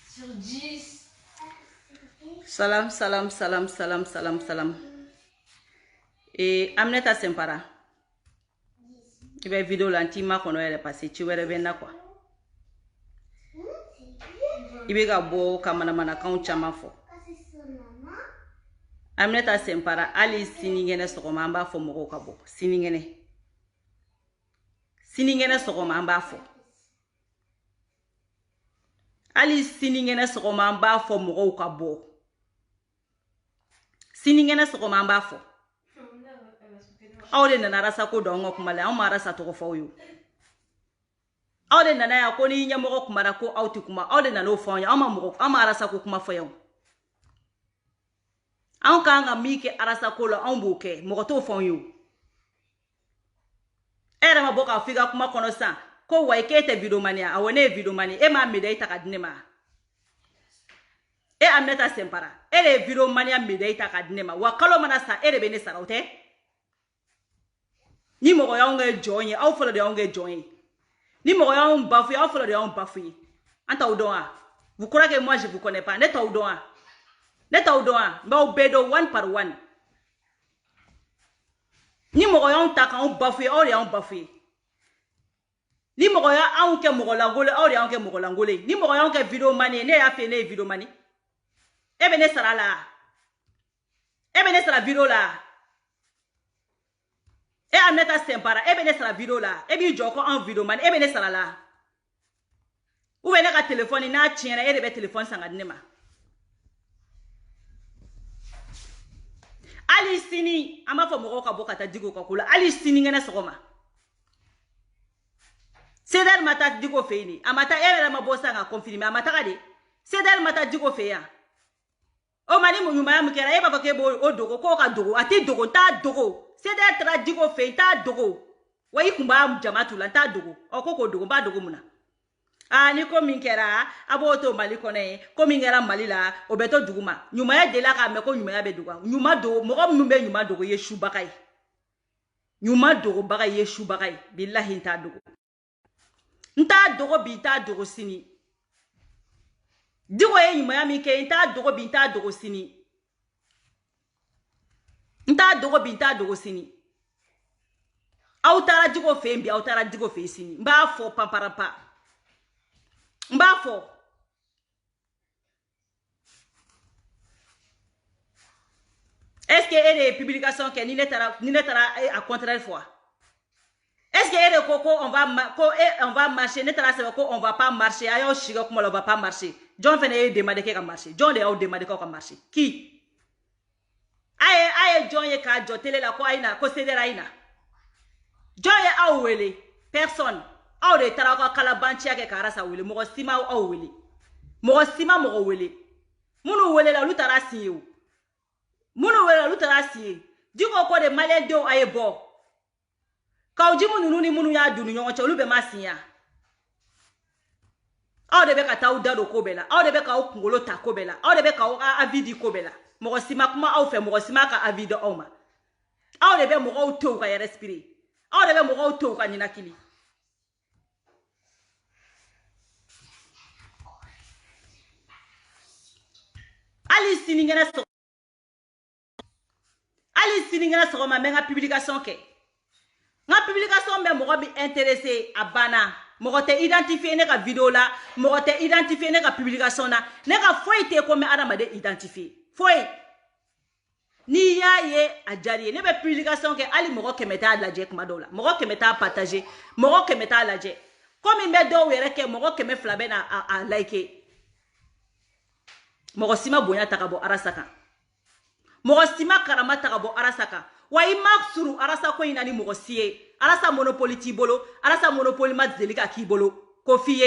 Sur 10. Salam, salam, salam, salam, salam, salam. Et Aminata Sempara. Tu vas vidéo l'antima qu'on va passer. Tu vas revenir quoi. Il va y avoir kamana mana quand chama fo. Aminata Sempara. Ali siningene sokoma amba fo moko kabo. Siningene. Siningene sokoma amba fo. Ali siningene sokoma amba fo moko kabo. Siningene sokoma amba fo. Aure na narasa ko dongo kumala au marasa to fo yo. Aure na ya ko ni nyamoko kumara ko auti kuma aure na no fo ya ama moko amarasa ko kuma fo yo. An kanga mike arasa ko lo an boke moko to fo yo. Era maboka figa kuma kono sa ko waikete videomania awone videomania e ma medaita kadnema. E Aminata Sempara ere videomania medaita kadnema wa kalo manasa ere bene saraute. Ni mo ya onge join au follow de onge join. Ni mo ya on bafu au follow de on bafu. Anta udoa. Vous croyez que moi je vous connais pas? Neta udoa. Neta udoa. Ba obedo one par one. Ni mo ya on taka on bafu au de on bafu. Ni mo ya on ke mo langole au de on ke mo langole. Ni mo ya on ke video mani ne ya fe ne video mani. Ebe ne sara la. Ebe ne sara video la. E Aminata Sempara, ebe ne sara video la, ebi joko en video man, ebe ne sara la. Ou ne ka téléphone na tienne, ebe téléphone sanga dinema. Ali sini, ama fo moko ka boka ta digo ka kula, ali sini ngene sokoma. Sedal mata digo feini, amata ebe ma bosa nga confirmer, amata kade. Sedal mata digo feya. O mani mu nyuma ya mukera eba bake bo o dogo ko ka dogo, ati dogo ta dogo. C'est d'être à digo fait ta dogo. Wa ikumba jamatu la ta dogo. Okoko dogo ba dogo muna. Ah ni ko minkera abo to mali kone ko mingera mali la obeto duguma. Nyuma ya dela ka me ko nyuma ya be dogo. Nyuma do mo ko mbe nyuma dogo ye shubakai. Nyuma dogo baga ye shubakai. Billahi nta dogo. Nta dogo bi ta dogo sini. Digo ye nyuma ya minke nta dogo bi nta dogo sini. Nta dogo binta dogo sini. Autara digo fe mbi autara digo fe sini. Mba fo pamparapa. Mba fo. Est-ce que elle est publication que ni netara à contraire fois? Est-ce que elle est on va marcher netara c'est ko on va pas marcher ayo shiga kuma on va pas marcher. John fene demander que marcher. John de a demander que marcher. Qui? Aye John ye ka jotele la ko aina ko sedera aina. John ye awele personne. Aw de tara ko kala banchia ke karasa wele mo sima awele. Mo sima mo wele. Munu wele la lutara siyo. Munu wele la lutara siyo. Diko ko de malien do aye bo. Ka oji munu ni munu ya dunu nyon che olube masiya. Aw de be ka taw dado ko bela. Aw de be ka o kungolo ta ko bela. Aw de be ka o avidi ko bela. Mo sima kuma aw fe mo sima ka avido oma. Aw de be mo o to ka respirer. Aw de be mo o to ka nyina kili. Ali siningena so ma menga publication ke. Nga publication be mo bi intéressé a bana. Mo te identifier ne ka vidéo la, mo te identifier ne ka publication na, ne ka foi te ko me adama de identifier. Foi. Ni ya ye ajari ne be publication ke ali mo ke meta la je kuma dola. Mo ke meta partager, mo ke meta la je. Comme me do were ke mo ke me flabe na a like. Mo sima bonya takabo arasaka. Mo sima karama takabo arasaka. Wa imak suru arasa ko inani mo siye. Arasa monopoly ti bolo, arasa monopoly mat zelika ki bolo. Kofiye.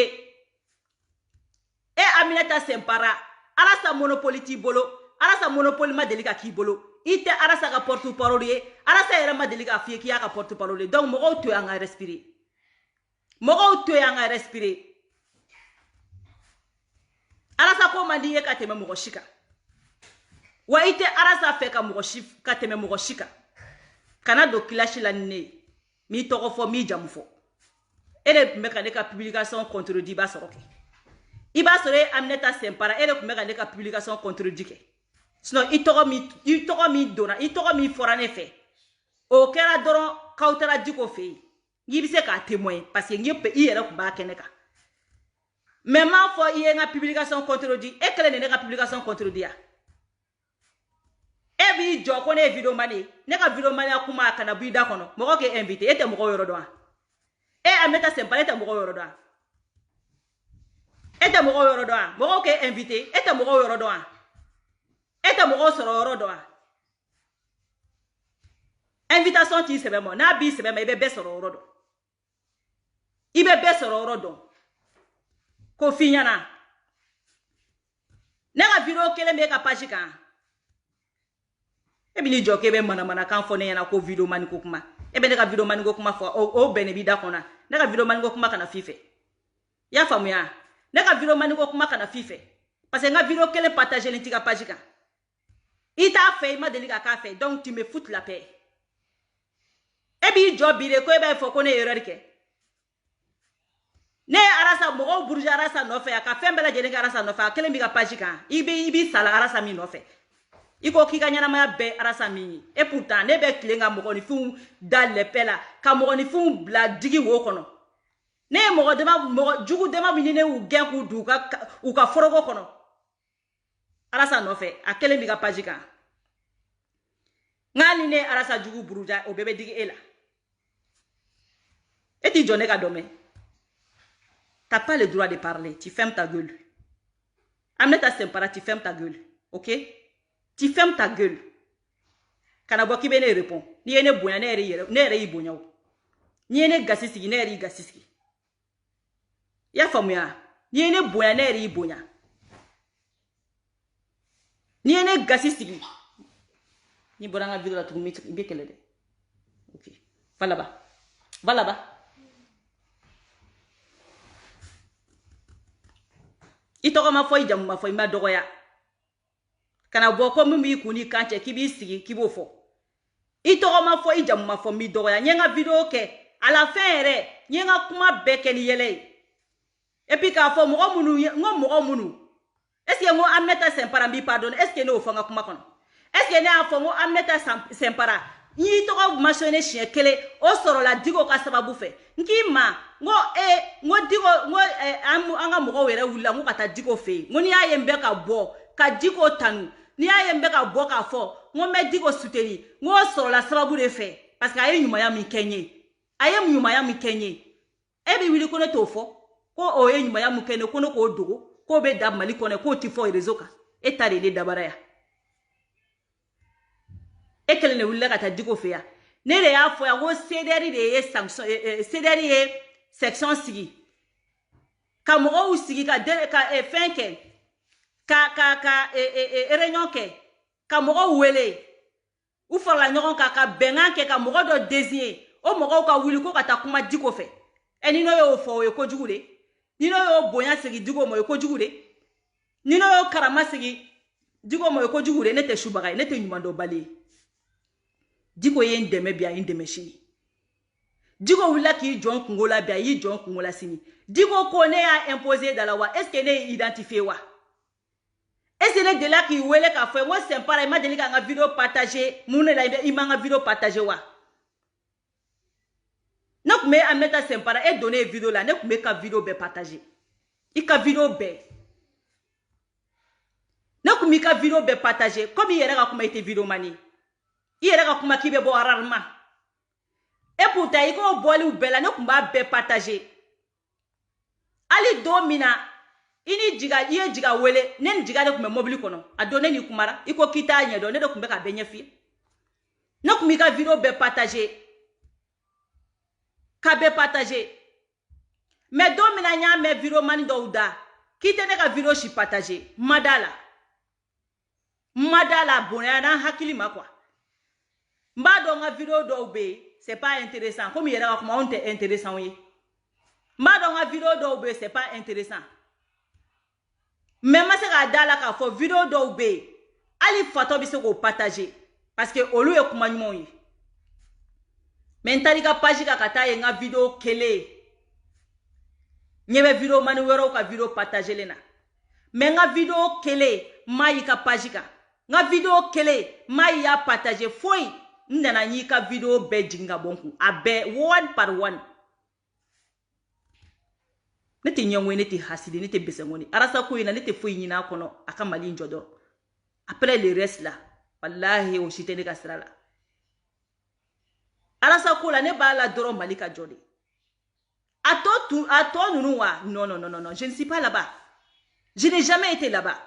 E Aminata Sempara, arasa monopoly ti bolo, arasa monopoly mat delika ki bolo. Ite arasa ka porte-parole, arasa era mat delika fiye ki ya ka porte-parole. Donc mo to yanga respirer. Mo to yanga respirer. Arasa ko mandi ye ka teme mo shika. Wa ite arasa fe ka mo shif ka teme mo shika. Kana do kilashi la ne. Mi toko fo mi jamu fo. ere kun bɛ ka ne ka publication contredit i b'a sɔrɔ kɛ i b'a sɔrɔ Aminata Sempara ere kun bɛ ka ne ka publication contredit kɛ sinon i tɔgɔ min donna i tɔgɔ min fɔra ne fɛ o kɛra dɔrɔn k'aw taara Diko fɛ yen n'i bɛ se k'a témoin parce que i yɛrɛ kun b'a kɛnɛ kan mais m'a fɔ i ye n ka publication contredit e kɛlen de ne ka publication contredit ya e b'i jɔ ko ne ye vidéo mani ne ka vidéo mani kuma kana b'i da kɔnɔ mɔgɔ k'e invité e tɛ mɔgɔ yɔrɔ dɔn wa e Aminata Sempara e tɛ mɔgɔ yɔrɔ dɔn wa e tɛ mɔgɔ yɔrɔ dɔn wa mɔgɔ k'e invité e tɛ mɔgɔ yɔrɔ dɔn wa e tɛ mɔgɔ sɔrɔ yɔrɔ dɔn wa invitation t'i sɛbɛn ma n'a b'i sɛbɛn ma i bɛ bɛɛ sɔrɔ yɔrɔ dɔn i bɛ bɛɛ sɔrɔ yɔrɔ dɔn ko f'i ɲɛna ne ka vidéo kelen bɛ ka page kan e bɛ n'i jɔ k'e bɛ manamanakan fɔ ne ɲɛna ko vidéo mani ko kuma e bɛ ne ka vidéo mani ko kuma fɔ o bɛn ne b'i da kɔnɔ ne ka vidéo mani ko kuma kana f'i fɛ i y'a faamuya ne ka vidéo mani ko kuma kana f'i fɛ parce que n ka vidéo kelen partager ni t'i ka page kan i t'a fɛ i ma deli ka k'a fɛ donc tu me fous la paix e b'i jɔ bi de ko e b'a fɔ ko ne ye erreur kɛ ne ye Arasa mɔgɔw buruje Arasa nɔfɛ a ka fɛn bɛɛ lajɛlen kɛ Arasa nɔfɛ a kelen b'i ka page kan i b'i sala Arasa min nɔfɛ i ko k'i ka ɲɛnamaya bɛɛ Arasa min ye et pourtant ne bɛ tilen ka mɔgɔninfinw da lɛpɛ la ka mɔgɔninfinw bila digi wo kɔnɔ ne ye mɔgɔ jugu dama min ne y'u gɛn k'u don u ka foroko kɔnɔ Arasa nɔfɛ a kelen b'i ka page kan nka ni ne ye Arasa jugu buruja o bɛɛ bɛ digi e la e t'i jɔ ne ka dɔmɛ t'as pas le droit de parler tu fermes ta gueule Aminata Sempara tu fermes ta gueule ok tu fermes ta gueule kana bɔ k'i bɛ ne répond n'i ye ne bonya ne yɛrɛ y'i bonya o n'i ye ne gasi sigi ne yɛrɛ y'i gasi sigi i y'a faamuya n'i ye ne bonya ne yɛrɛ y'i bonya n'i ye ne gasi sigi n'i bɔra n ka vidéo la tugun i bɛ kɛlɛ dɛ ok va là-bas i tɔgɔ ma fɔ i jamu ma fɔ i ma dɔgɔya kana bɔ ko min b'i kun ni kan cɛ k'i b'i sigi k'i b'o fɔ i tɔgɔ ma fɔ i jamu ma fɔ n b'i dɔgɔya n ye n ka vidéo kɛ à la fin yɛrɛ n ye n ka kuma bɛɛ kɛ ni yɛlɛ ye et puis k'a fɔ mɔgɔ minnu est-ce que n ko Aminata Sempara n b'i pardonner est-ce que ne y'o fɔ n ka kuma kɔnɔ est-ce que ne y'a fɔ n ko Aminata Sempara n y'i tɔgɔ mentionné siɲɛ kelen o sɔrɔla Diko ka sababu fɛ n k'i ma n ko Diko n ko an ka mɔgɔw yɛrɛ wulila n ko ka taa Diko fɛ yen n ko n'i y'a ye n bɛ ka bɔ ka Diko tanu n'i y'a ye n bɛ ka bɔ k'a fɔ n ko n bɛ Diko soutenir n ko o sɔrɔla sababu de fɛ parce que a ye ɲumanya min kɛ n ye e bɛ wuli ko ne t'o fɔ ko o ye ɲumanya min kɛ ne ko ne k'o dogo k'o bɛ da Mali kɔnɔ k'o ti fɔ réseau kan e ta de ye ne dabara yan e kelen de wulila ka taa Diko fɛ yan ne de y'a fɔ yan ko CDR de ye CDR ye section sigi ka mɔgɔw sigi ka fɛn kɛ ka réunion kɛ ka mɔgɔw wele u farala ɲɔgɔn kan ka bɛnkan kɛ ka mɔgɔ dɔ désigner o mɔgɔw ka wuli ko ka taa kuma Diko fɛ ni n'o y'o fɔ o ye kojugu de ni n'o y'o bonya sigi Diko ma o ye kojugu de ni n'o y'o karama sigi Diko ma o ye kojugu de ne tɛ subaga ye ne tɛ ɲuman dɔnbali ye Diko ye n dɛmɛ bi a ye n dɛmɛ sini Diko wulila k'i jɔ n kungo la bi a y'i jɔ n kungo la sini Diko ko ne y'a imposer da la wa est-ce que ne y'i identifier wa est-ce que ne delila k'i wele k'a fɔ n ko Sempara i ma deli ka n ka vidéo partager mun de la i ma n ka vidéo partager wa ne tun bɛ Aminata Sempara e donné vidéo la ne tun bɛ ka vidéo bɛɛ partager i ka vidéo bɛɛ ne tun b'i ka vidéo bɛɛ partager comme i yɛrɛ ka kuma i tɛ vidéo mani i yɛrɛ ka kuma k'i bɛ bɔ rarement et pourtant i k'o bɔliw bɛɛ la ne tun b'a bɛɛ partager hali don min na i ye Jiga wele ne ni Jiga de tun bɛ mobili kɔnɔ a don ne ni kumara i ko k'i t'a ɲɛdɔn ne de tun bɛ ka bɛɛ ɲɛf'i ye ne tun b'i ka vidéo bɛɛ partager ka bɛɛ partager mais don min na n y'a mɛn vidéo mani dɔw da k'i tɛ ne ka vidéo si partager n ma d'a la bonya n'an hakili ma quoi n b'a dɔn n ka vidéo dɔw bɛ yen c'est pas intéressant comme i yɛrɛ ka kuma anw tɛ intéressant ye n b'a dɔn n ka vidéo dɔw bɛ yen c'est pas intéressant mais n ma se k'a da la k'a fɔ vidéo dɔw bɛ yen hali fatɔ bɛ se k'o partager parce que olu ye kuma ɲumanw ye mais n taara i ka page kan ka taa ye n ka vidéo kelen Nyebe video mani wero ka video partager lena. Mais nga video kele mai ka page ka. Nga video kele mai ya partager foi ndana nyi ka video be jinga bonku. Abe one par one. Nete nyongwe nete hasidi nete besengoni. Arasa ko ina nete foi nyina kono aka mali njodor. Après le reste là, wallahi o shite ne kasra la. Arasa ko la ne ba la doro malika jodi. Ato nounoua. Non, je ne suis pas là-bas. Je n'ai jamais été là-bas.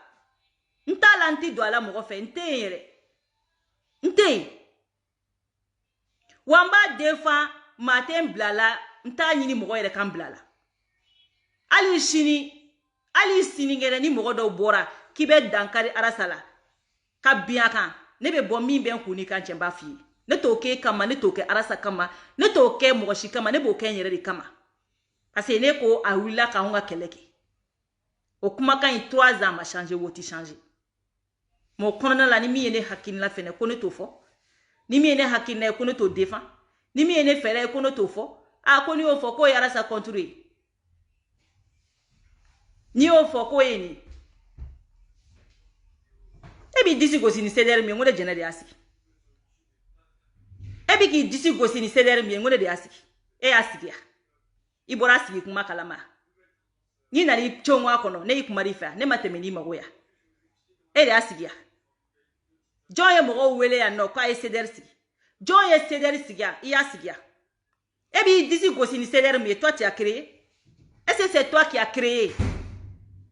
Nta lanti do ala mo fe nte yere. Nte. Wamba defa matin blala nta nyini mo yere kan blala. Ali sini ngere ni mo do bora kibe dankari arasala. Ka biaka ne be bom mi ben kuni kan chemba fi. Ne toke kama ne toke arasa kama ne toke mo shi kama ne bo ken yere di kama. Parce que ne ko a wila ka honga keleke. O kuma kan 3 ans ma changer woti changer. Mo kono la ni mi ene hakin la fene kono to fo. Ni mi ene hakin na kono to défend. Ni mi ene fere kono to fo. A koni o fo ko yara sa contrôler. Ni o fo ko eni. Ebi disi go sini seder mi ngode jena de asiki. Ebi ki disi go sini seder mi ngode de asiki. E asiki ya. Ibora sigi kuma kalama. Ni nali chongwa kono ne ikumarifa ne matemeni magoya. Ele asigia. Joye mo wele ya no kwa sedersi. Joye sedersi ya asigia. Ebi disi gosi ni seder mais toi tu as créé. Est-ce que c'est toi qui as créé?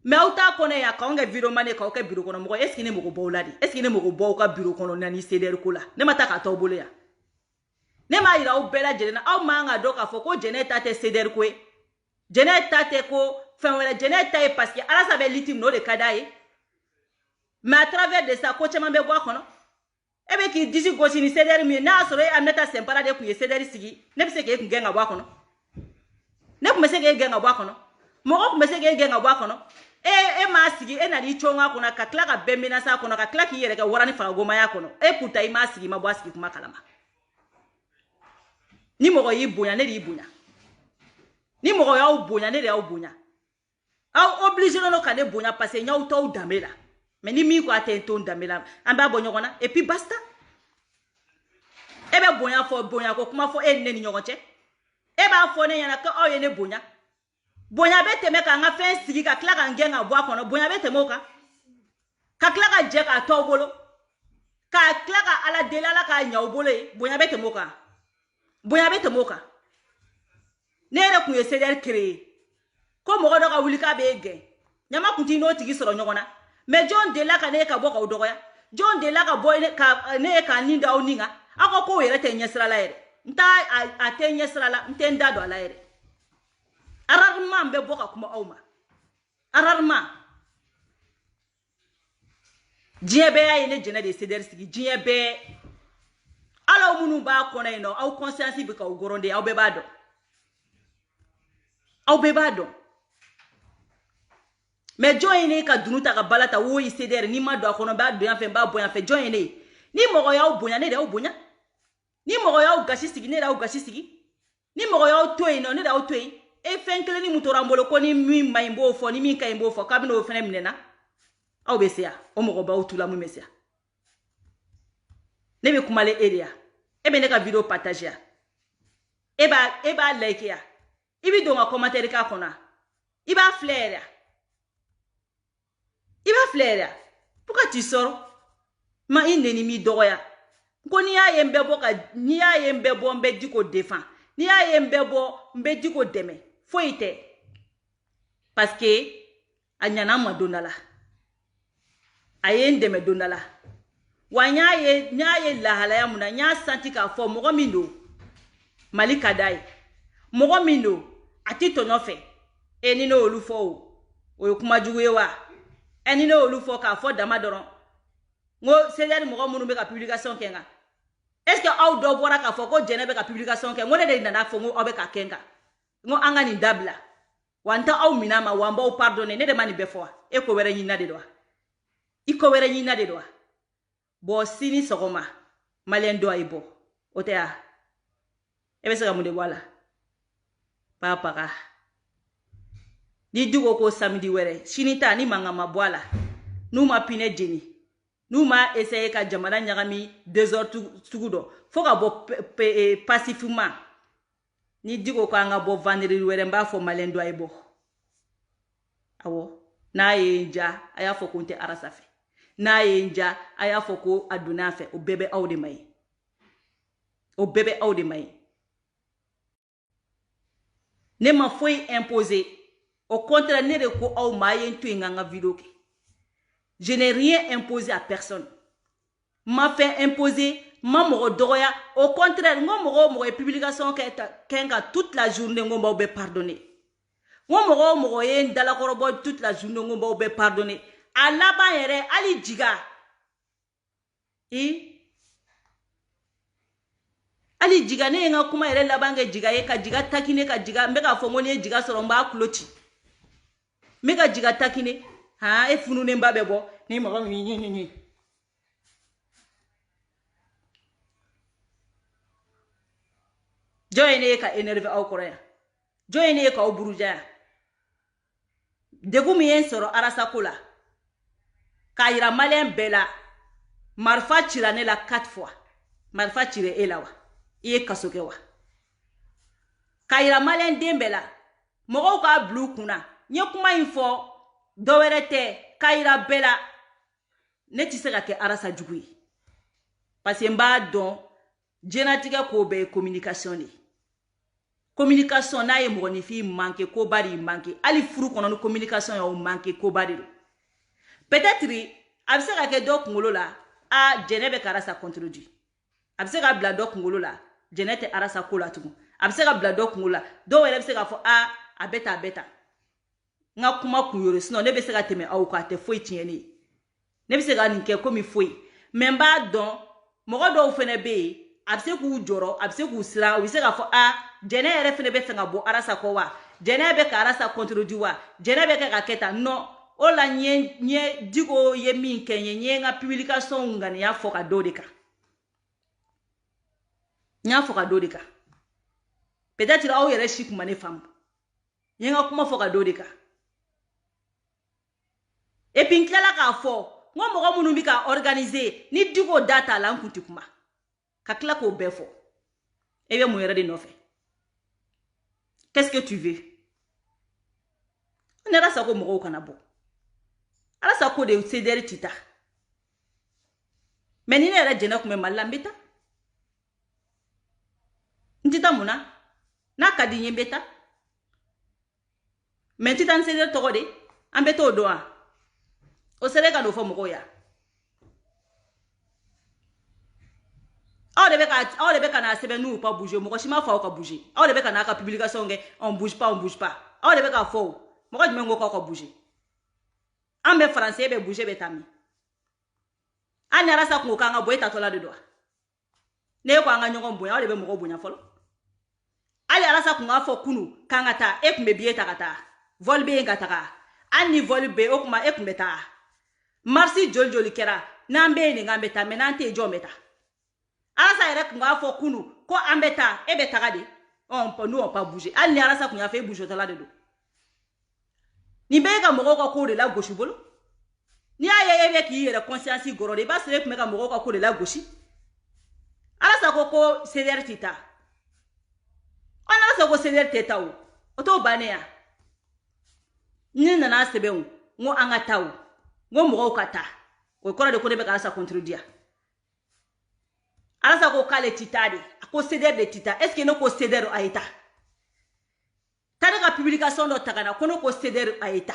Mais auta kono ya ka onge bureau mane ka oke bureau kono mo est-ce que ne mo bo ladi? Est-ce que ne mo bo ka bureau kono nani seder ko la? Ne mata ka to bole ya. Ne ma ira o bela jena aw manga doka foko jeneta te seder ko e. Jeneta te ko fenwele jeneta e parce que ala sabe litim no de kadaye. Mais à travers de ça ko chema be bo kono. Ebe ki disi gosi ni seder mi na soro e amneta sempara de ku ye seder sigi. Ne bise ke ku genga bo kono. Ne ku mese ke genga bo kono. Mo ko mese ke genga bo kono. E ma sigi e na di chonga kono ka klaka bembina sa kono ka klaki yere ka warani fa goma ya kono. E puta i ma sigi ma bo sigi kuma kalama. Ni mo yi bonya ne di bonya. Ni mo ya bonya ne di ya bonya. Au obligé no ka ne bonya parce que nya to damela. Mais ni mi ko atento damela. Amba bonyo kona et puis basta. Ebe bonya ko kuma fo e ne ni nyogoche. Eba fo ne yana ka o ye ne bonya. Bonya be teme ka nga fe sigi ka klaka ngenga bo kono bonya be temo ka. Ka klaka je ka to bolo. Ka klaka ala delala ka nya obole bonya be temo ka. Bonya be temoka. Nere ku yeseder créer. Ko mo godo ka wulika be gen. Nyama kuti no tigi soro nyogona. Mais John de la ka ne ka boka odoya. John de la ka boy ne ka ninda oninga. Ako ko yere te nyesra la ere. Nta a te nyesra la ntenda do la ere. Ararma mbe boka kuma awma. Ararma. Jiebe ya ne jena de seder sigi jiebe. Alors munu ba kona ino au conscience bi ka ugoronde au bebado. Au bebado. Mais joine ka dunuta ka balata wo iseder ni ma do akono ba do yan fe ba boyan fe joine. Ni mo ya u bonya ne da u bonya. Ni mo ya u gashi sigi ne da u gashi sigi. Ni mo ya u toyi no ne da u toyi. E fenkele ni mutorambolo ko ni mi maimbo fo ni mi ka imbo fo kabino fene mnena. Au besia o mo ba utula mu mesia. Nebe kumale area. Ebe ne ka video partager. Eba like ya. Ibi donga commentaire ka kona. Iba flair. Pourquoi tu sors? Ma ine mi doya. Ko ni ya yembe bo ka ni ya yembe bo mbe diko défend. Ni ya yembe bo mbe diko deme. Fo ite. Parce que anyana ma donala. Ayen deme donala. Wanya ye lahala ya muna nya santi ka fo mogo mindo malika dai mogo mindo ati tonofe eni no olufo o kuma juwe wa eni no olufo ka fo dama doron ngo seder mogo munu be ka publication kenga est-ce que au do bora ka fo ko jene be ka publication kenga ngone de nana fo ngo obe ka kenga ngo anga ni dabla wanta au minama wamba o pardonner ne de mani be fo e ko were nyina de do iko were nyina de do. Bo sini sogoma malien do aibo otea ebe sega munde wala papa ka Ni digo ko samedi were shinita ni mangama boala nous ma pine jeni nous ma essayer ka jamana nyagami 2 heures tugudo faut ka bo pacifiquement ni digo ko anga bo vendredi were mba fo malendo ay bo awo na yenja aya fo konte arasafe na yenja aya fo ko aduna fe o bebe awde may ne ma foi imposer au contraire ne de ko aw ma yen tu nga vidéo ke je n'ai rien imposé à personne m'a fait imposer ma mo doya au contraire mo publication kenga toute la journée ngomba be pardonner mo yen dala korobo toute la journée ngomba be pardonner alaba yere ali jiga ali jiga ne nga kuma yere labange jiga ye ka jiga takine ka jiga mbeka fongoni jiga soromba kloti meka jiga takine ha e funu ne mbabe bo ni mo ni joine ka énervé au korea joine ka oburuja degu mi en soro arasa kola kaira malen bela marfa tirane la 4 fois marfa tire elawa iye kasokewa kaira malen dembela mogo ka blue kuna nye kuma info dowerete kaira bela ne ti se ka ke arasa jugui parce que mba don jenatika ko be communication ni communication na ye mo ni fi manque ko bari manque ali furu kono no communication ya o manque ko bari peut-être abse ka ke dok ngolo la a jenebe karasa contredit abse ka bla dok ngolo la jenete arasa ko la tugu abse ka bla dok ngolo la do wele abse ka fo a abeta nga kuma kuyoro sino ne be se ka teme awuka te foi tieni ne be se ka ninke komi foi memba don mogo do fene be abse ku joro abse ku sira wi se ka fo a jene ere fene be fenga bo arasa ko wa jene be ka arasa contredit wa jene be ka keta no ola nye digo ye min kenye nye nga publication ngani ya foka dodeka nya foka dodeka peut-être aw yere shik mane fam nye nga kuma foka dodeka et puis nkela ka fo ngomo munu bi ka organiser ni digo data la nkuti kuma ka kla ko befo ebe mu yere de nofe qu'est-ce que tu veux on era sa ko mo kana bo ala sa ko de ceder tita menine era jena kuma malambita ntita muna na kadi nyembeta mentita ceder to de ambeto doa o sere ka no fo mo ya aw de be kana sebe nous pas bouger mo ko shima fa o ka bouger aw de be kana ka publication nge on bouge pas aw de be ka fo mo ko dmengo ko bouger ambe français be bouger betami ani arasa ko kanga boyta to la de doa ne ko anga nyongo mboya aw de be mo ko bonya folo ali arasa ko ngafo kunu kanga ta e kumbe bieta kata vol be ngata ani vol be o kuma e kumbe ta marsi joljoli kera nambe ni ngambeta menante jometa arasa ere ngafo kunu ko ambeta e beta gade on pas bouger ali arasa ko ngafe bouger to la de do ni bega mogo ko de la gauche bolo ni aye ebe ki yere conscience goro de ba sere kumeka mogo ko de la gauche arasa ko ceder tita on arasa ko ceder teta o to baneya ni nana sebe ngo anga taw ngo mogo kata ko kora de ko de be arasa contredire arasa ko kale tita de ko ceder de tita est-ce que no ko ceder aita tane ka publication do tagana kono ko ceder aita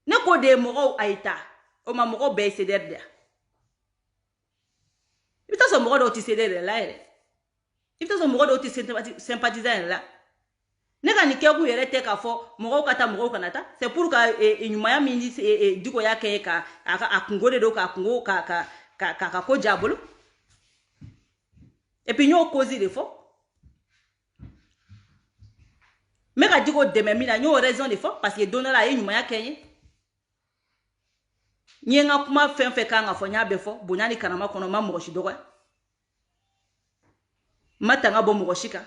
ne ko de mogo aita o ma mogo be ceder de ibita so mogo do ti ceder la ere ibita so mogo do ti sympathisant la ne ka ni ke ku yere te ka fo mogo kata mogo kanata c'est pour ka nyuma ya mindi diko ya ke ka akungode do ka kungo ka ko jabolo et puis nyo cause de fo mais ka diko deme mina nyo raison de fo parce que donner la nyuma ya kenye nyenga kuma fenfe kanga fo nya be fo bonyani kanama kono ma mo shidoka matanga bo mo shika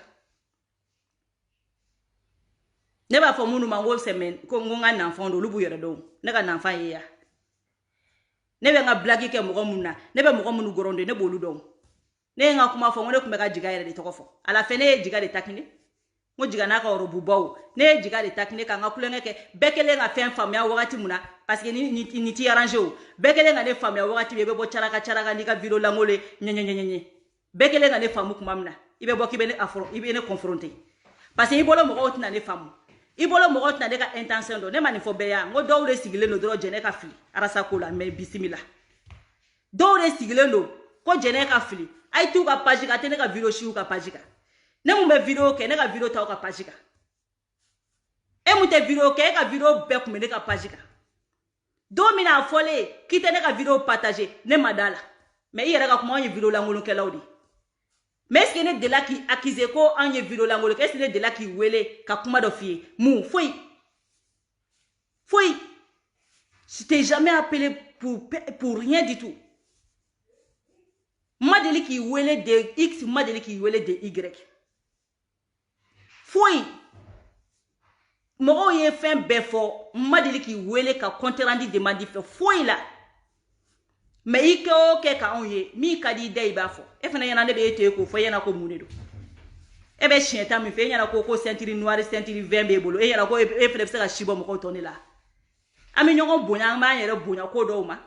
ne b'a fɔ minnu ma ko semaine ko n ka nanfan don olu b'u yɛrɛ dɔn ne ka nanfan ye ya ne bɛ n ka blague kɛ mɔgɔ minnu na ne bɛ mɔgɔ minnu gɔrɔn de ne b'olu dɔn ne ye n ka kuma fɔ n ko ne tun bɛ ka jiga yɛrɛ de tɔgɔ fɔ à la fin ne ye jiga de takini n ko jiga n'a ka ɔrɔbubaw ne ye jiga de takini ka n ka kulonkɛ kɛ bɛɛ kɛlen ka fɛn faamuya wagati min na parce que ni t'i arrangé o bɛɛ kɛlen ka ne faamuya wagati min i bɛ bɔ caraka n'i ka vidéo langolo ye ɲɛɲɛɲɛɲɛ bɛɛ kɛlen ka ne faamu kuma min na i bɛ bɔ k'i bɛ ne confronter parce que i bolo mɔgɔw tɛna ne faamu i bolo mɔgɔw tɛna ne ka intention dɔn ne ma nin fɔ bɛɛ ya n ko dɔw de sigilen don dɔrɔn jɛnɛ ka fili arasa ko la mais bisimila dɔw de sigilen don ko jɛnɛ ka fili a ye t'u ka page kan a tɛ ne ka vidéo siw ka page kan ne mun bɛ vidéo kɛ ne ka vidéo t'aw ka page kan e mun tɛ vidéo kɛ e ka vidéo bɛɛ kun bɛ ne ka page kan don min na a fɔlen k'i tɛ ne ka vidéo partager ne ma da la mais i yɛrɛ ka kuma anw ye vidéo langolokɛlaw de mais est-ce que ne delila k'i accuser ko anw ye vidéo langolo kɛ est-ce que ne delila k'i wele ka kuma dɔ f'i ye mun foyi je t'ai jamais appelé pour rien du tout ma deli k'i wele de X ma deli k'i wele de Y foyi mɔgɔw ye fɛn bɛɛ fɔ ma deli k'i wele ka compte rendu demande fɛ foyi la mais i kɛ o kɛ ka anw ye min ka di i da i b'a fɔ e fana ɲɛna ne bɛ e to yen k'o fɔ e ɲɛna ko mun de don e bɛ siɲɛ tan min fɛ e ɲɛna ko ceinture noire ceinture vert b'e bolo e ɲɛna ko e fana bɛ se ka si bɔ mɔgɔw tɔ ne la an bɛ ɲɔgɔn bonya an b'an yɛrɛ bonya ko dɔw ma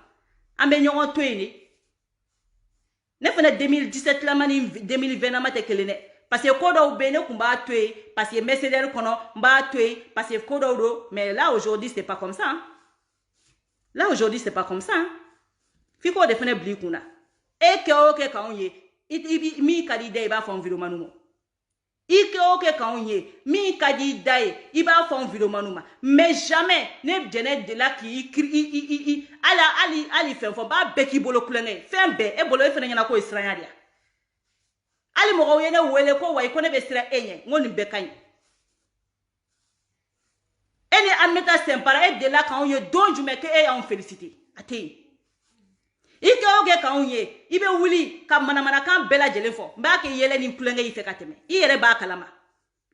an bɛ ɲɔgɔn to yen de ne fana 2017 lama ni 2020 lama tɛ kelen dɛ parce que ko dɔw bɛ yen ne tun b'a to yen parce que mercenaire kɔnɔ n b'a to yen parce que ko dɔw don mais là aujourd'hui c'est pas comme ça hein? Là aujourd'hui c'est pas comme ça hein? F'i k'o de fana bila i kun na e kɛ o kɛ k'anw ye min ka di i da i b'a fɔ an vidéo manu ma i kɛ o kɛ k'anw ye min ka di i da ye i b'a fɔ an vidéo manu ma mais jamais ne jɛnɛ de la k'i ali fɛn fɔ b'a bɛɛ k'i bolo kulonkɛ ye fɛn bɛɛ e bolo e fana ɲɛna k'o ye siranya de ye ali mɔgɔw ye ne wele ko wayi ko ne bɛ siran e ɲɛ n ko nin bɛɛ ka ɲi e ni Aminata Sɛnpara e delila k'anw ye don jumɛn k'e y'anw féliciter a tɛ yen i kɛ o kɛ k'anw ye i bɛ wuli ka manamanakan bɛɛ lajɛlen fɔ n b'a kɛ yɛlɛ ni kulonkɛ i fɛ ka tɛmɛ i yɛrɛ b'a kalama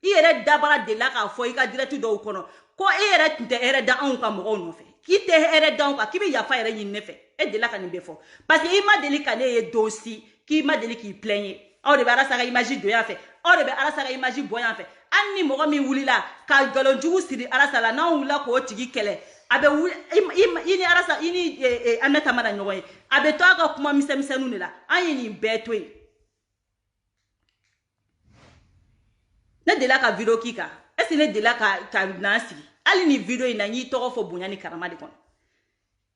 i yɛrɛ dabara delila k'a fɔ i ka direct dɔw kɔnɔ ko e yɛrɛ tun tɛ hɛrɛ da anw ka mɔgɔw nɔfɛ k'i tɛ hɛrɛ da anw kan k'i bɛ yafa yɛrɛ ɲini ne fɛ e delila ka nin bɛɛ fɔ parce que i ma deli ka ne ye don si k'i ma deli k'i plaigner aw de bɛ Arasa ka image don yan fɛ aw de bɛ Arasa ka image bɔ yan fɛ hali ni mɔgɔ min wulila ka nkalonjugu siri Arasa la n'anw wulila k'o tigi kɛlɛ a bɛ wuli i ni Arasa i ni Aminata ma na ɲɔgɔn ye a bɛ to a ka kuma misɛnmisɛnninw de la an ye nin bɛɛ to yen ne delila ka vidéo k'i kan est-ce que ne delila ka n'an sigi hali ni vidéo in na n y'i tɔgɔ fɔ bonya ni karama de kɔnɔ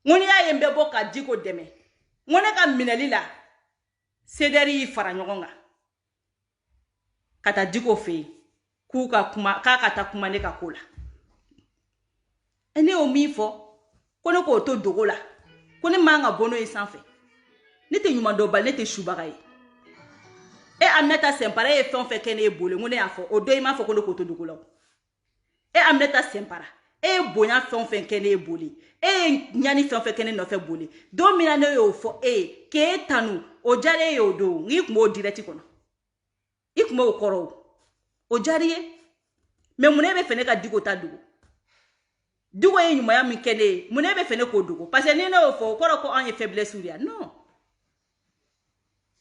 n ko n'i y'a ye n bɛ bɔ ka Diko dɛmɛ n ko ne ka minɛli la CDR y'i fara ɲɔgɔn kan ka taa Diko fɛ yen k'a ka taa kuma ne ka ko la ne y'o min fɔ ko ne k'o to dogo la ko ne man ka bɔ n'o ye sanfɛ ne tɛ ɲuman dɔn bali ne tɛ subaga ye e Aminata Sɛnpara e ye fɛn o fɛn kɛ ne ye boli n ko ne y'a fɔ o don i m'a fɔ ko ne k'o to dogo la e Aminata Sɛnpara e ye bonya fɛn o fɛn kɛ ne ye boli e ye ɲani fɛn o fɛn kɛ ne nɔfɛ boli don min na ne y'o fɔ e ye k'e tanu o diyara e ye o don n'i kun b'o direct kɔnɔ i kun b'o kɔrɔ o diyara i ye mais mun ne bɛ fɛ ne ka Diko ta dogo Diko ye ɲumanya min kɛ ne ye mun ne bɛ fɛ ne k'o dogo parce que ni ne y'o fɔ o kɔrɔ ko an ye faiblesse de ye non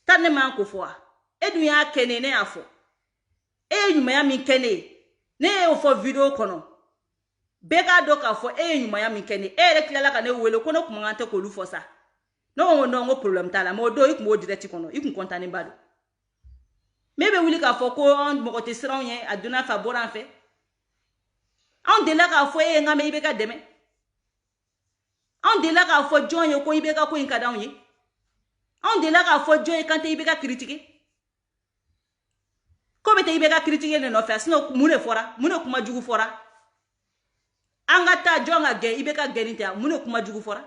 taa ne man ko fɔ wa e dun y'a kɛ ne y'a fɔ e ye ɲumanya min kɛ ne ye ne y'o fɔ vidéo kɔnɔ bɛɛ k'a dɔn k'a fɔ e ye ɲumanya min kɛ ne ye e yɛrɛ tilala ka ne wele ko ne kun man kan tɛ k'olu fɔ sa ne ko non ko problème t'a la mais o don i kun b'o direct kɔnɔ i kun content ba don mais e bɛ wuli k'a fɔ ko mɔgɔ tɛ siran anw ye a donna fɛ a bɔra an fɛ anw delila k'a fɔ e ye n ka mɛn i bɛ ka dɛmɛ anw delila k'a fɔ jɔn ye ko i bɛ ka ko in ka d'anw ye anw delila k'a fɔ jɔn ye kan tɛ i bɛ ka critiquer ko bɛ tɛ i bɛ ka critiquer ne nɔfɛ sinon mun de fɔra mun de kuma jugu fɔra an ka taa jɔn ka gɛn i bɛ ka gɛn nin tɛ mun de kuma jugu fɔra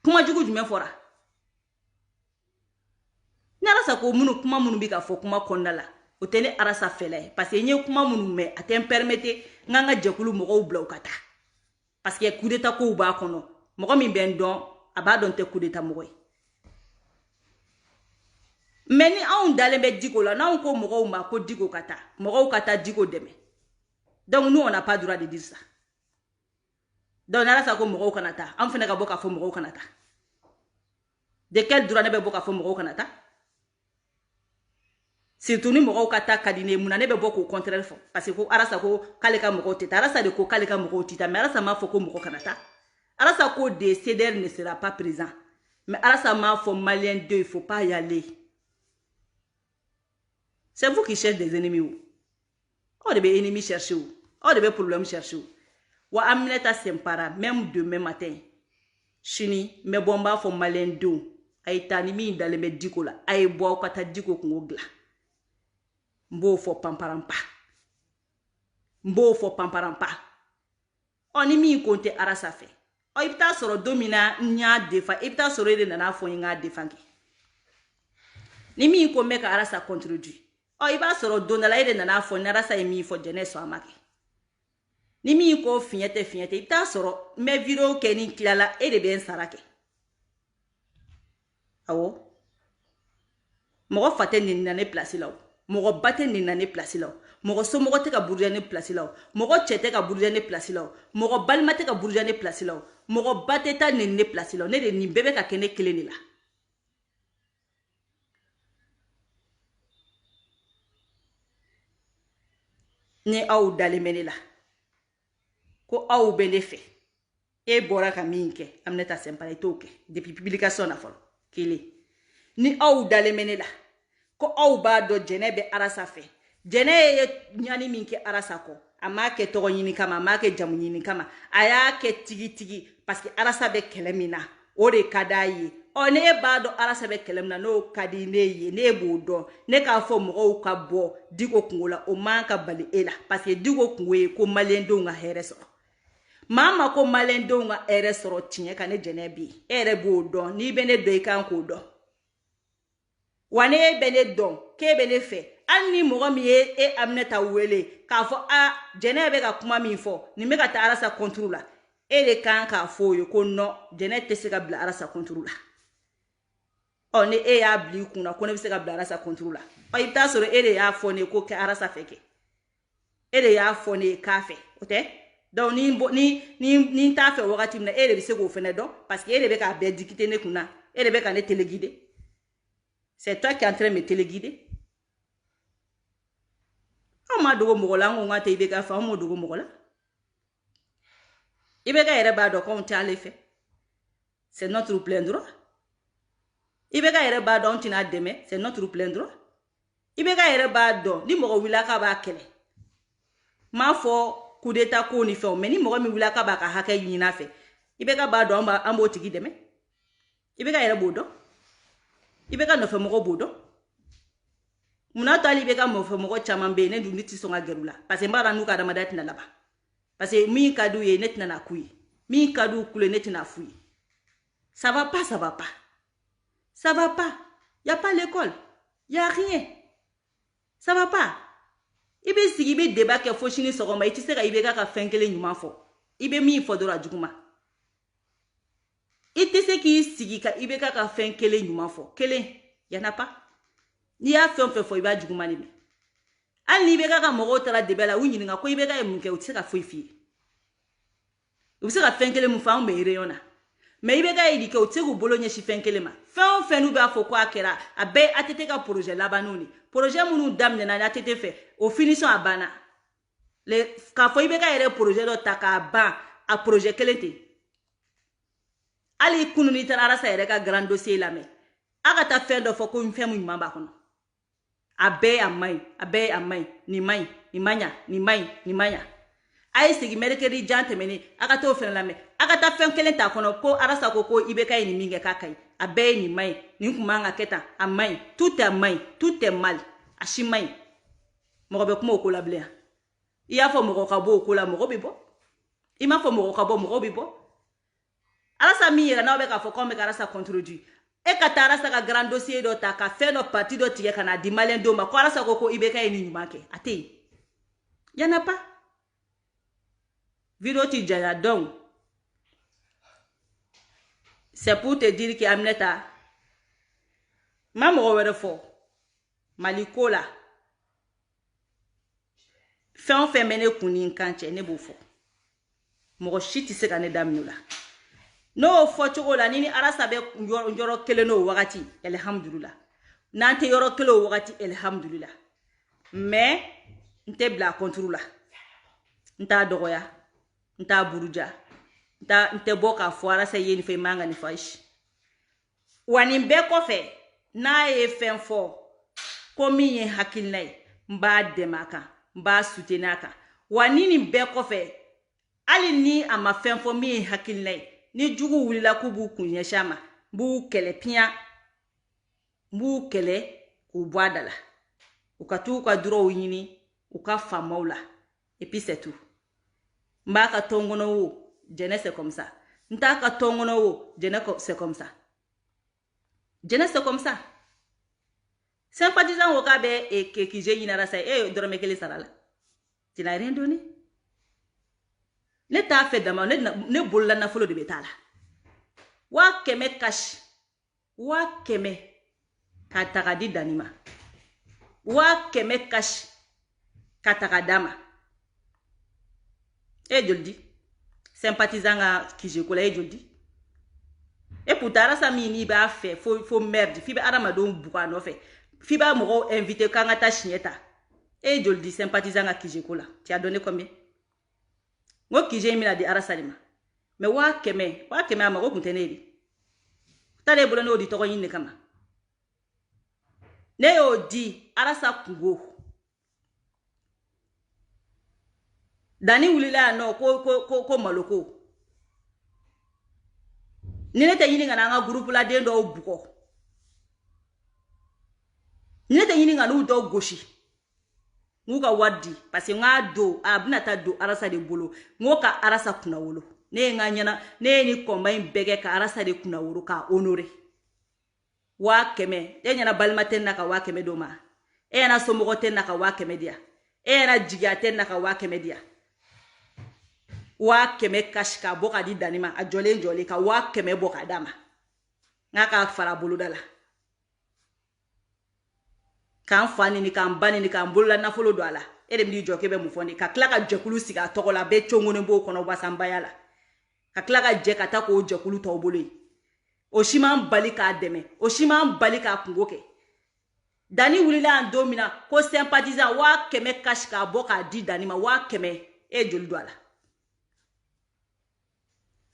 kuma jugu jumɛn fɔra ni Arasa ko kuma minnu bɛ ka fɔ kuma kɔnɔna la o tɛ ne Arasa fɛla ye parce que n ye kuma minnu mɛn a tɛ n permettre n ka jɛkulu mɔgɔw bila u ka taa parce que coup d'état kow b'a kɔnɔ mɔgɔ min bɛ n dɔn a b'a dɔn tɛ coup d'état mɔgɔ ye mais ni anw dalen bɛ Diko la n'anw ko mɔgɔw ma ko Diko ka taa mɔgɔw ka taa Diko dɛmɛ Donc nous on n'a pas le droit de dire ça. Donc Arasa ko moko kanata, am fena ka boka fo moko kanata. De quel droit ne be boka fo moko kanata? Surtout ni moko kata kadine muna ne be boka au contraire fo parce que ko Arasa ko kaleka moko teta, Arasa de ko kaleka moko tita, mais Arasa ma fo ko moko kanata. Arasa ko de CDR ne sera pas présent. Mais Arasa ma fo malien 2, il faut pas y aller. C'est vous qui cherchez des ennemis ou? On devait ennemis chercher ou? On devait problème chercher ou? Wa amneta sempara même demain matin. Chini me bomba fo malien 2. Aïta ni mi dans le médico là. Aïe bois kata diko kungogla. Mbo fo pamparampa. Mbo fo pamparampa. On y mi compte Arasa fait. O ibta soro domina nya defa ibta soro ide nana fo nga defangi. Ni mi ko meka Arasa contribue. O iba soro donala ide nana fo Arasa e mi fo jeunesse amake. Ni mi ko finyete ibta soro me video ke ni klala ide ben sarake. Awo. Mogo fate ni nane place law. Mogo bate ni nane place law. Mogo so mogo te ka burjane place law. Mogo chete ka burjane place law. Mogo balmate ka burjane place law. Mogo bate ta ni ne place law. Ne de ni bebe ka kene kele ni la. Ni aw dale mene la. Ko aw benefe. E bora ka minke. Amneta sempara itoke. Depuis publication na folo. Kele. Ni aw dale mene la. Ko aw ba do jene be Arasa fe. Jene ye nyani minke Arasa ko. Ama ke togo nyini kama, ama ke jamu nyini kama. Aya ke tigi parce que Arasa be kelemina. Ore kadaye. O ne ba do Arasa be kelemina no kadi ne ye ne bodo. Ne ka fo mo ka bo digo kungola o manka bali ela parce que digo kunwe ko malendo nga hereso. Mama ko malendo nga hereso tinye ka ne jene bi. Ere bodo ni bene do ikan ko do. Wane bene don ke bene fe ani mogo mi e amneta wele ka fo a jene be ka kuma min fo ni me ka ta Arasa contrôle la e le kan ka fo yo ko no jene te se ka bla Arasa contrôle la o ne e ya bli kuna ko ne be se ka bla Arasa contrôle la o ita soro e le ya fo ne ko ke Arasa feke e le ya fo ne ka fe ote donc ni ta fe wakati na e le be se ko fene don parce que e le be ka be dikite ne kuna e le be ka ne téléguider. C'est toi qui es en train de me téléguider. On m'a dit que on a été fait, on m'a dit que Ibeka ereba do comme tu as les fait. C'est notre plein droit. Ibeka ereba do on tina demain, c'est notre plein droit. Ibeka ereba do ni mo wilaka ba kele. Ma fo coup d'état ko ni fait, mais ni mo mi wilaka ba ka haka yina fait. Ibeka ba do ambo tigi demain. Ibeka ereba do. Ibeka no fe moko bodo. Muna tali ibeka mo fe moko chamambe ne du niti songa gerula. Parce que mbara nuka da madati na laba. Parce que mi kadu ye net na kui. Mi kadu kule net na fui. Ça va pas, ça va pas. Ça va pas. Y a pas l'école. Y a rien. Ça va pas. Ibe sigi be débat ke foshini sogoma itise ka ibeka ka fenkele nyuma fo. Ibe mi fo dora jukuma. Ite se ki sigi ka ibeka ka fen kele nyuma fo kele yana pa ni ya fen fo iba juguma ni al ni ibeka ka mogo tara debela winyi nga ko ibeka e munke utse ka fo ifi ubse ka fen kele mu fa mbe reyona me ibeka e dike utse go bolonye shi fen kele ma fen u ba fo ko akera abe atete ka projet labanoni projet munu damne na atete fe au finition abana le ka fo ibeka ere projet do taka ba a projet kelete. Ali kunu ni tara Arasa ere ka grand dossier la me. Aga ta faire do foko mfe mu mamba kono. Abe amai, ni manya. Ai sigi merekeri jante meni, aga to fen la me. Aga ta fen kelen ta kono ko Arasa ko ibeka ni minge kakai. Abe ni mai, ni kumanga keta amai, tout est mal. Ashimai. Mo be kuma ko la blea. Iya fo mo ka bo ko la mo bibo. Ima fo mo ka bo mo bibo. Arasa mi yera na be ka fo comme Arasa contribue. E ka Arasa ka grand dossier do ta ka fait no parti do tie kana di malen do ma ko Arasa ko ibeka ni nyumake. Ate. Yana pas. Video ti jaya donc. C'est pour te dire que Amneta Maman were fo Malikola fɛn o fɛn bɛ ne kun ni n kan cɛ ne b'o fɔ mɔgɔ si tɛ se ka ne daminɛ o la n'o fɔ cogo la ni arasa bɛ yɔrɔ kelen n'o wagati alhamdulillah n'an tɛ yɔrɔ kelen o wagati alhamdulillah mais n tɛ bila contre la n t'a dɔgɔya n t'a buruja n tɛ bɔ k'a fɔ arasa ye nin fɛ man ka nin fɔ ayi wa nin bɛɛ kɔfɛ n'a ye fɛn fɔ ko min ye hakilina ye n b'a dɛmɛ a kan n b'a soutenir a kan wa ni nin bɛɛ kɔfɛ hali ni a ma fɛn fɔ min ye hakilina ye ni jugu wulila k'u b'u kun ɲɛsin a ma n b'u kɛlɛ piyan n b'u kɛlɛ k'u bɔ a da la u ka t'u ka droit ɲini u ka faamaw la et puis c'est tout n b'a ka tɔn kɔnɔ o jɛnɛ c'est comme ça n t'a ka tɔn kɔnɔ o jɛnɛ c'est comme ça jɛnɛ c'est comme ça sympathisant ko k'a bɛ kije ɲinara sa dɔrɔmɛ kelen sara la tu n'as rien donné ne t'a fɛ dama ne bolola nafolo de bɛ t'a la 100 cash 100 ka taga di Dani ma 100 cash ka taga d'a ma joli di sympathisant ka kije ko la joli di et pourtant arasa min n'i b'a fɛ fo merde f'i bɛ adamadenw buga nɔfɛ f'i b'a mɔgɔw invité k'an ka taa siɲɛ ta joli di sympathisant ka kije ko la tu as donné combien ngo kije mina di arasa de ma mais 100 a mago kun tɛ ne ye t'ale bolo n'o di tɔgɔ ɲini kama ne y'o di arasa kungo Dani wulila no ko maloko ni ne tɛ ɲini ka n'an ka groupe la den dɔw bugɔ ni ne tɛ ɲini ka n'u dɔw gosi n'u ka wari di parce que n do a bɛna taa don arasa de bolo n'o ka arasa kunna wolo ne ye n ka ɲɛna ne ye ni kɔnba in bɛɛ kɛ ka arasa de kunna wolo k'a honorer 100 e ɲɛna balima tɛ na ka 100 d'o ma e ɲɛna somɔgɔ tɛ na ka 100 di yan e ɲɛna jigiya tɛ na ka 100 di yan 100 cash ka bɔ ka di Dani ma a jɔlen ka 100 bɔ ka d'a ma n'a ka fara boloda la k'an fa ni k'an ba ni k'an bolola nafolo don a la e de b'i jɔ k'e bɛ mun fɔ ne ka tila ka jɛkulu sigi a tɔgɔ la bɛɛ coŋonen b'o kɔnɔ wasanbaya la ka tila ka jɛ ka taa k'o jɛkulu tɔw bolo yen o si m'an bali k'a dɛmɛ o si m'an bali k'a kungo kɛ Dani wulila an don min na ko sympathisant 100 cash k'a bɔ k'a di Dani ma 100 joli don a la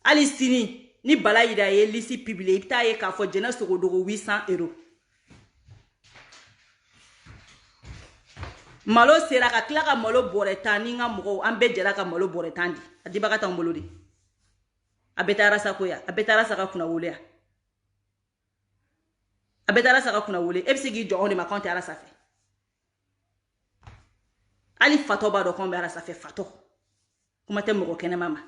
hali sini ni bala yira ye liste publiée i bɛ taa ye k'a fɔ jɛnɛ sogodogo 800 €. Malo sera ka tila ka malo bɔrɛ 10 ni n ka mɔgɔw an bɛɛ jɛra ka malo bɔrɛ 10 di a dibaga t'anw bolo de a bɛ taa arasa ko ya a bɛ taa arasa ka kunna wolo ya a bɛ taa arasa ka kunna wolo e bɛ se k'i jɔ anw de ma k'anw tɛ arasa fɛ hali fatɔ b'a dɔn k'anw bɛ arasa fɛ fatɔ kuma tɛ mɔgɔ kɛnɛma ma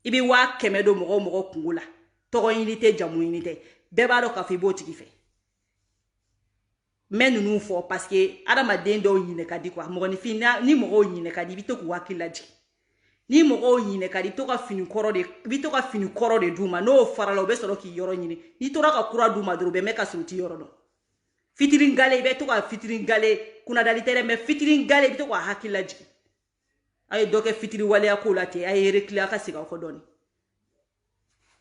i bɛ 100 don mɔgɔ kungo la tɔgɔ ɲini tɛ jamu ɲini tɛ bɛɛ b'a dɔn k'a fɔ i b'o tigi fɛ mais ninnu fɔ parce que adamaden dɔw ɲinɛ ka di quoi mɔgɔninfin ni mɔgɔw ɲinɛ ka di i bɛ to k'u hakili lajigin ni mɔgɔw ɲinɛ ka di i bɛ to ka fini kɔrɔ de d'u ma n'o farala o bɛ sɔrɔ k'i yɔrɔ ɲini n'i tora ka kura d'u ma dɔrɔn u bɛ mɛn ka sɔrɔ u t'i yɔrɔ dɔn fitiri gale i bɛ to ka fitiri gale kunnadali tɛ dɛ mais fitiri gale i bɛ to k'a hakili lajigin a ye dɔ kɛ fitiri waleya ko la ten a ye reclé a ka segin aw kɔ dɔɔni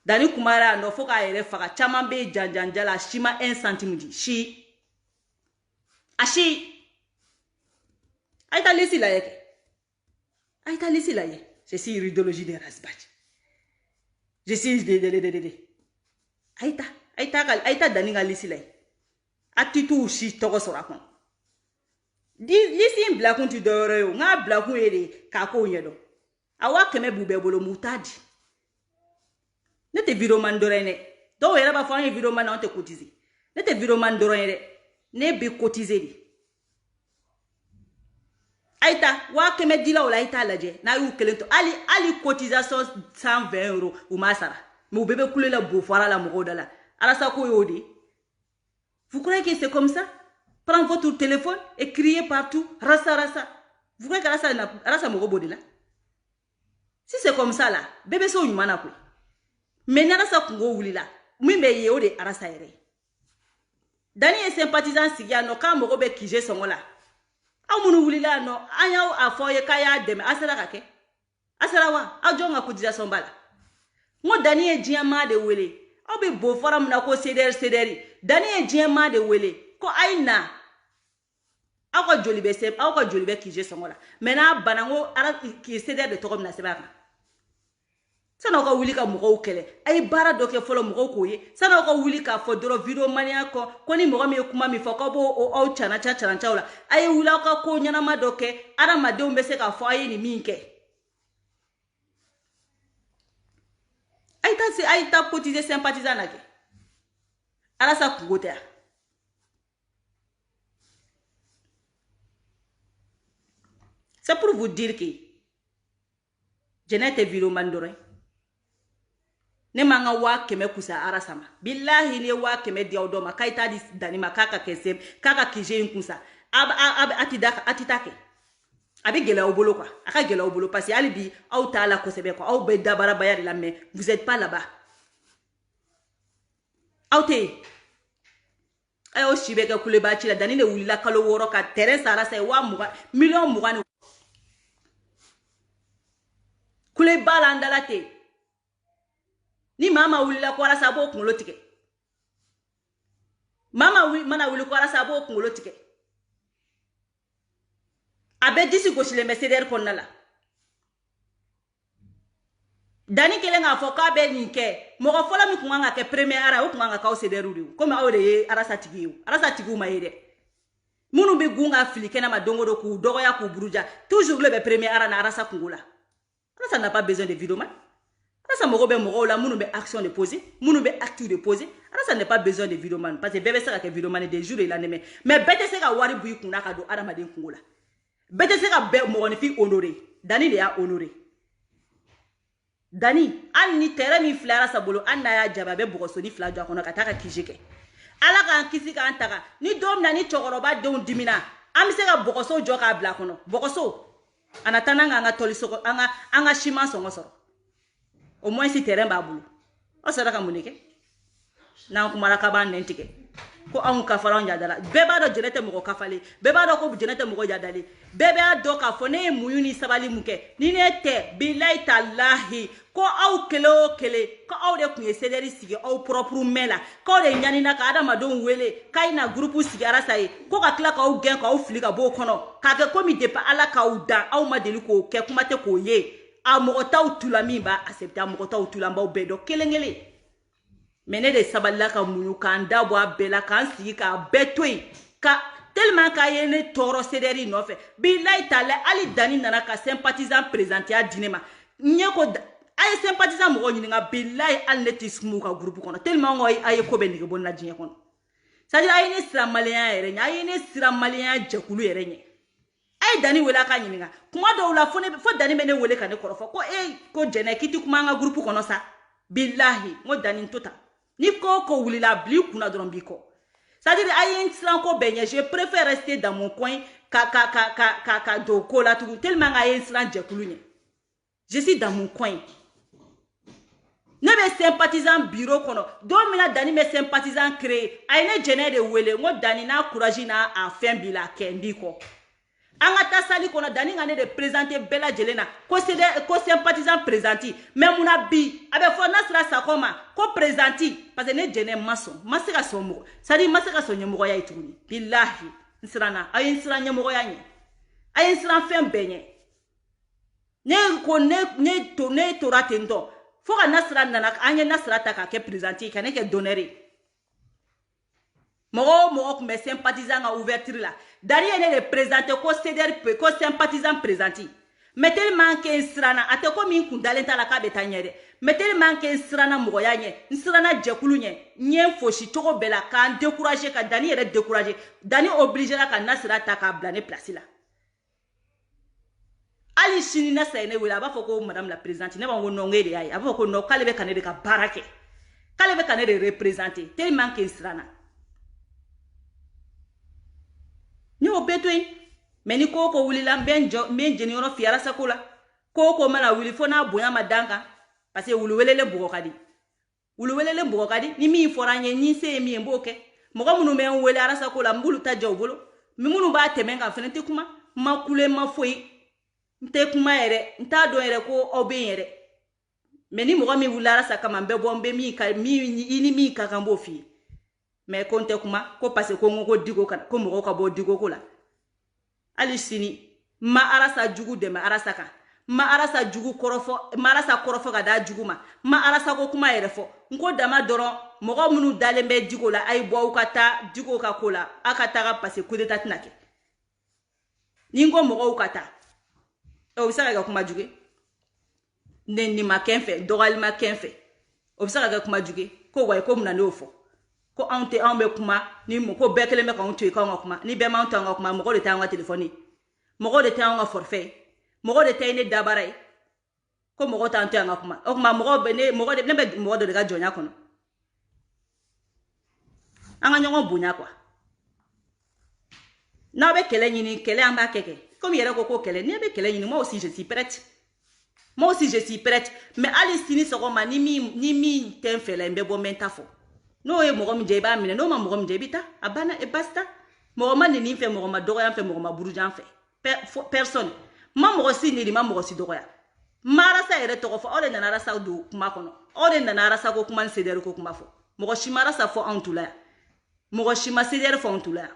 Dani kumara a nɔ fo k'a yɛrɛ faga caman bɛ janjanja la a si ma 1 centime di si ashi aïta lisi la yeke aïta lisi la ye je suis idéologie de rasbach je suis de aïta Dani ga lisi la atitu shi togo sora kon lisi mbla kun ti dore yo nga bla kun ere ka ko nyedo awa keme bube bolo mutadi ne te video man dore ne do yera ba fa un video man on te cotiser ne te video man dore ne ne be cotiser di aïta wa keme dila o la aïta laje na yu kelento ali cotisation 120 € ou masara mais ou bébé couler la bofara la morodala ala sa ko yodi vous croyez que c'est comme ça prends votre téléphone et criez partout rasa vous croyez que ala sa moro bodela si c'est comme ça là bébé so nyumana ko mais nara sa kungo wulila mimbe ye o de arasa ere Dani est sympathisant sigia no ka moko be kije songola aw munu wulila no an y'aw a fɔ ye k'a y'a dɛmɛ a sera ka kɛ a sera wa aw jɔn ka cotisation b'a la ngo Dani ye diɲɛmaa de wele aw bɛ bo fɔra mun na ko CDR Dani ye diɲɛmaa de wele ko ayi na aw ka joli bɛ kije sɔngɔ la mais n'a bana ngo CDR de tɔgɔ mina sɛbɛn kan san'aw ka wuli ka mɔgɔw kɛlɛ a ye baara dɔ kɛ fɔlɔ mɔgɔw k'o ye san'aw ka wuli k'a fɔ dɔrɔn vidéo maniya ko ni mɔgɔ min ye kuma min fɔ k'aw b'o aw canancɛ la a ye wuli aw ka ko ɲɛnama dɔ kɛ adamadenw bɛ se k'a fɔ a ye nin min kɛ a ye taa cotiser sympathisant na kɛ Alasa kungo tɛ c'est pour vous dire que Jɛnɛ tɛ vidéo man dɔrɔn ne ma nga wa kɛmɛ kusa Arasa ma billahi ne wa kɛmɛ di aw dɔ ma k'a t'a di Dani ma k'a ka kije in kusa a ti ta kɛ a bɛ gɛlɛya aw bolo quoi a ka gɛlɛya aw bolo parce que hali bi aw t'a la kosɛbɛ quoi aw bɛ dabarabaya de la mais vous êtes pas là-bas aw tɛ yen a y'aw si bɛ kɛ kuleba ci la Dani de wulila kalo 6 ka terrain sa Arasa ye million 20 kuleba la andala te ni mama wulila ko Arasa b'o kunkolo tigɛ mana wuli ko Arasa b'o kunkolo tigɛ a bɛ disi gosilen bɛ CDR kɔnɔna la Dani kelen k'a fɔ k'a bɛ nin kɛ mɔgɔ fɔlɔ min kun kan ka kɛ premier ara o kun kan ka k'aw CDR de ye komi aw de ye Arasa tigi ye Arasa tigiw ma ye dɛ minnu bɛ gun ka fili kɛnɛma don o don k'u dɔgɔya k'u buruja toujours le bɛ premier ara na Arasa kungo la Arasa n'a pas besoin de vidéo man Arasa mɔgɔ bɛ mɔgɔw la minnu bɛ action de poser minnu bɛ acte de poser Arasa n'a pas besoin de vidéo man parce que bɛɛ bɛ se ka kɛ vidéo man des jours de la mais bɛɛ tɛ se ka wari bu i kunna ka don adamaden kungo la bɛɛ tɛ se ka mɔgɔninfin honorer Dani de y'a honorer Dani hali ni terrain min filɛ Arasa bolo hali n'a y'a jaabi a bɛ bɔgɔsoni 2 jɔ a kɔnɔ ka taa ka kije kɛ Ala k'an kisi k'an taga ni don min na ni cɛkɔrɔba denw dimina an bɛ se ka bɔgɔso jɔ k'a bila a kɔnɔ bɔgɔso a na taa n'an ka tɔliso an ka siman sɔngɔ sɔrɔ au moins si terrain b'a bolo aw sera ka mun de kɛ n'an kumara k'a b'an nɛn tigɛ ko anw kafara anw yadala bɛɛ b'a dɔn Jɛnɛ tɛ mɔgɔ kafalen bɛɛ b'a dɔn ko Jɛnɛ tɛ mɔgɔ yadalen bɛɛ b'a dɔn k'a fɔ ne ye muɲu ni sabali mun kɛ ni ne tɛ bilahi talahi ko aw kelen o kelen ko aw de kun ye CDR sigi aw propre main la k'aw de ɲanina ka adamadenw wele k'a na groupe sigi Arasa ye ko ka tila k'aw gɛn k'aw fili ka b'o kɔnɔ k'a kɛ komi depuis Ala k'aw dan aw ma deli k'o kɛ kuma tɛ k'o ye a mɔgɔ t'aw tula min b'a accepter a mɔgɔ t'aw tula n b'aw bɛɛ dɔn kelen kelen mais ne de sabalila ka muɲu k'an da bɔ a bɛɛ la k'an sigi k'a bɛɛ to yen ka tellement k'a ye ne tɔɔrɔ CDR nɔfɛ bilahi taala hali Dani nana ka sympathisant présenter a di ne ma ɲɛ ko a ye sympathisant mɔgɔ ɲininka bilahi hali ne tɛ sumu ka groupe kɔnɔ tellement a ye ko bɛ nege bɔ ne la diɲɛ kɔnɔ c'est à dire a ye ne siran maliyɛnya yɛrɛ ɲɛ a ye ne siran maliyɛnya jɛkulu yɛrɛ ɲɛ a ye Dani wele a ka ɲininka kuma dɔw la fo Dani bɛ ne wele ka ne kɔrɔfɔ ko ko Jɛnɛ k'i tɛ kuma an ka groupe kɔnɔ sa bilahi n ko Dani n to tan ni ko wulila a bila i kunna dɔrɔn b'i kɔ c'est à dire a ye n siran ko bɛɛ ɲɛ je préfère rester dans mon coin ka don ko la tugun tellement a ye n siran jɛkulu ɲɛ je suis dans mon coin ne bɛ sympathisant bureau kɔnɔ don min na Dani bɛ sympathisant créer a ye ne Jɛnɛ de wele n ko Dani n'a courage n'a fɛn b'i la kɛ n b'i kɔ an ka taa sali kɔnɔ Dani ka ne de présenter bɛɛ lajɛlen na ko sympathisant présenti mais munna bi a bɛ fɔ Nasira Sakɔ ma ko présenti parce que ne Jɛnɛ ma sɔn ma se ka sɔn mɔgɔ c'est à dire ma se ka sɔn ɲɛmɔgɔya ye tuguni bilahi n siranna a ye n siran ɲɛmɔgɔya ɲɛ a ye n siran fɛn bɛɛ ɲɛ ne tora ten tɔ fo ka Nasira nana an ye Nasira ta k'a kɛ présenti ka ne kɛ donneur ye mɔgɔ o mɔgɔ tun bɛ sympathisant ka ouverture la Dani ye ne de présenter ko CDR ko sympathisant présenti mais tellement que n siranna a tɛ komi n kun dalen t'a la k'a bɛ taa ɲɛ dɛ mais tellement que n siranna mɔgɔya ɲɛ n siranna jɛkulu ɲɛ n ye n fosi cogo bɛɛ la k'an décourager ka Dani yɛrɛ décourager Dani obligera ka Nasira ta k'a bila ne place la hali sini Nasira ye ne wele a b'a fɔ ko madame la présidente ne b'a fɔ ko non e de y'a ye a b'a fɔ ko non k'ale bɛ ka ne de ka baara kɛ k'ale bɛ ka ne de représenter tellement que n siranna ne y'o bɛɛ to yen mais ni ko wulila n bɛ jeniyɔrɔ fi Arasa ko la ko mana wuli fo n'a bonya ma dan kan parce que wuluwelelen bugɔ ka di wuluwelelen bugɔ ka di ni min fɔra an ye ni se ye min ye n b'o kɛ mɔgɔ minnu bɛ n wele Arasa ko la n b'olu ta jɛ u bolo mimunu ba tɛmɛ kan fɛnɛ tɛ kuma ma kule ma foyi n tɛ kuma yɛrɛ n t'a dɔn yɛrɛ ko aw bɛ yɛrɛ mɛ ni mɔgɔ min wulila sa kama n bɛ bɔ n bɛ min ka i ni min ka kan b'o f'i ye mɛ ko n tɛ kuma ko parce que ko n ko digo kan ko mɔgɔw ka bɔ digo ko la hali sini ma arasa jugu dɛmɛ arasa kan ma arasa jugu kɔrɔfɔ ma arasa kɔrɔfɔ ka da jugu ma ma arasa ko kuma yɛrɛ fɔ n ko dama dɔrɔn mɔgɔ minnu dalen bɛ digo la a ye bɔ aw ka taa digo ka ko la a ka taga parce que coup d'état tɛna kɛ ni n ko mɔgɔw ka taa o bɛ se ka kɛ kuma jugu nenni ma kɛ n fɛ dɔgɔyali ma kɛ n fɛ o bɛ se ka kɛ kuma jugu ko wayi ko mun na ne y'o fɔ ko anw tɛ anw bɛ kuma ni ko bɛɛ kelen bɛ k'anw to yen k'anw ka kuma ni bɛɛ m'anw to an ka kuma mɔgɔ de tɛ an ka telefɔni mɔgɔ de tɛ an ka forfait mɔgɔ de tɛ ne dabara ye ko mɔgɔ t'an to an ka kuma o kuma mɔgɔ bɛ ne bɛ mɔgɔ dɔ de ka jɔnya kɔnɔ an ka ɲɔgɔn bonya quoi n'aw bɛ kɛlɛ ɲini kɛlɛ an b'a kɛ komi yɛrɛ ko kɛlɛ n'i bɛ kɛlɛ ɲini moi aussi je suis prête mais hali sini sɔgɔma ni min tɛ n fɛ la n bɛ bɔ n bɛ n ta fɔ n'o ye mɔgɔ min diya i b'a minɛ n'o ma mɔgɔ min diya i bɛ taa a banna et basta mɔgɔ ma neni fɛ mɔgɔ ma dɔgɔya fɛ mɔgɔ ma burujan fɛ personne ma mɔgɔ si neni ma mɔgɔ si dɔgɔya ma arasa yɛrɛ tɔgɔ fɔ aw de nana arasa don kuma kɔnɔ aw de nana arasa ko kuma ni CDR ko kuma fɔ mɔgɔ si ma arasa fɔ anw tu la yan mɔgɔ si ma CDR fɔ anw tu la yan